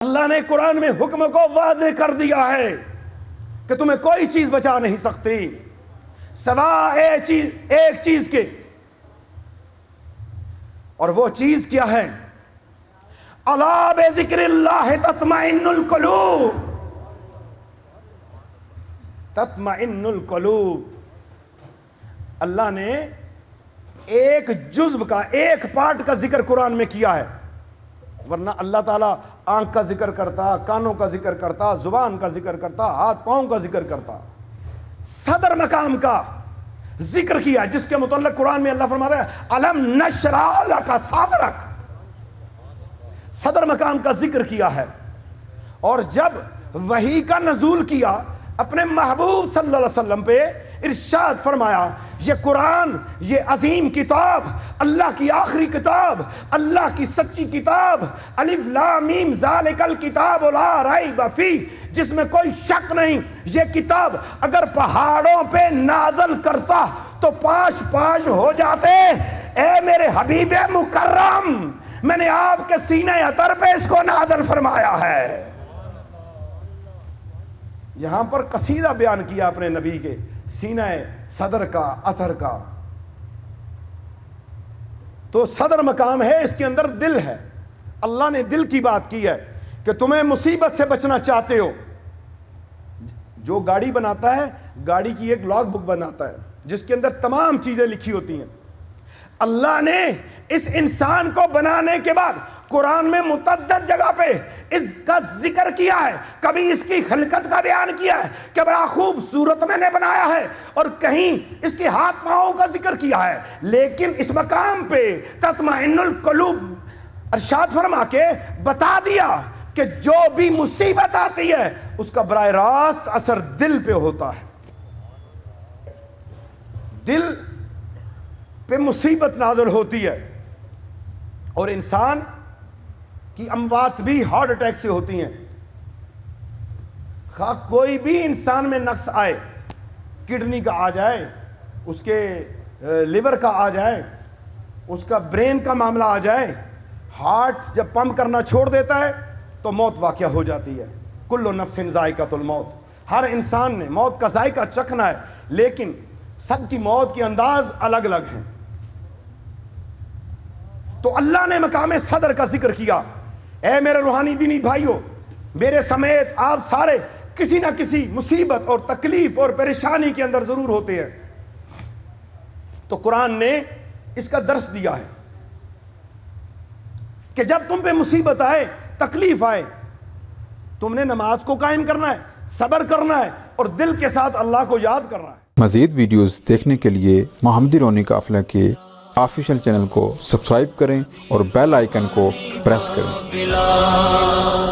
اللہ نے قرآن میں حکم کو واضح کر دیا ہے کہ تمہیں کوئی چیز بچا نہیں سکتی سوا ایک چیز کے، اور وہ چیز کیا ہے؟ الا بذکر اللہ تطمئن القلوب، تطمئن القلوب۔ اللہ نے ایک جزو کا، ایک پارٹ کا ذکر قرآن میں کیا ہے، ورنہ اللہ تعالیٰ آنکھ کا ذکر کرتا، کانوں کا ذکر کرتا، زبان کا ذکر کرتا، ہاتھ پاؤں کا ذکر کرتا، صدر مقام کا ذکر کیا جس کے متعلق قرآن میں اللہ فرماتا ہے الم نشرح لک صدرک، صدر مقام کا ذکر کیا ہے۔ اور جب وحی کا نزول کیا اپنے محبوب صلی اللہ علیہ وسلم پہ، ارشاد فرمایا یہ قرآن، یہ عظیم کتاب، اللہ کی آخری کتاب، اللہ کی سچی کتاب، الف لام میم ذالک الکتاب لا ریب فیہ، جس میں کوئی شک نہیں، یہ کتاب اگر پہاڑوں پہ نازل کرتا تو پاش پاش ہو جاتے۔ اے میرے حبیب مکرم، میں نے آپ کے سینہ اطہر پہ اس کو نازل فرمایا ہے۔ یہاں پر قصیدہ بیان کیا اپنے نبی کے سینہ صدر کا، اطہر کا۔ تو صدر مقام ہے، اس کے اندر دل ہے۔ اللہ نے دل کی بات کی ہے کہ تمہیں مصیبت سے بچنا چاہتے ہو۔ جو گاڑی بناتا ہے، گاڑی کی ایک لاگ بک بناتا ہے جس کے اندر تمام چیزیں لکھی ہوتی ہیں۔ اللہ نے اس انسان کو بنانے کے بعد قرآن میں متعدد جگہ پہ اس کا ذکر کیا ہے، کبھی اس کی خلقت کا بیان کیا ہے کہ بڑا خوبصورت میں نے بنایا ہے، اور کہیں اس کے ہاتھ پاؤں کا ذکر کیا ہے، لیکن اس مقام پہ تطمئن القلوب ارشاد فرما کے بتا دیا کہ جو بھی مصیبت آتی ہے اس کا براہ راست اثر دل پہ ہوتا ہے۔ دل پہ مصیبت نازل ہوتی ہے، اور انسان کی اموات بھی ہارٹ اٹیک سے ہوتی ہیں۔ خواہ کوئی بھی انسان میں نقص آئے، کڈنی کا آ جائے، اس کے لیور کا آ جائے، اس کا برین کا معاملہ آ جائے، ہارٹ جب پمپ کرنا چھوڑ دیتا ہے تو موت واقع ہو جاتی ہے۔ کل نفس ذائقۃ الموت، ہر انسان نے موت کا ذائقہ چکھنا ہے، لیکن سب کی موت کے انداز الگ الگ ہیں۔ تو اللہ نے مقام صدر کا ذکر کیا۔ اے میرے روحانی دینی بھائیوں، میرے سمیت آپ سارے کسی نہ کسی مصیبت اور تکلیف اور پریشانی کے اندر ضرور ہوتے ہیں۔ تو قرآن نے اس کا درس دیا ہے کہ جب تم پہ مصیبت آئے، تکلیف آئے، تم نے نماز کو قائم کرنا ہے، صبر کرنا ہے، اور دل کے ساتھ اللہ کو یاد کرنا ہے۔ مزید ویڈیوز دیکھنے کے لیے محمدی رونی قافلہ کے آفیشیل چینل کو سبسکرائب کریں اور بیل آئیکن کو پریس کریں۔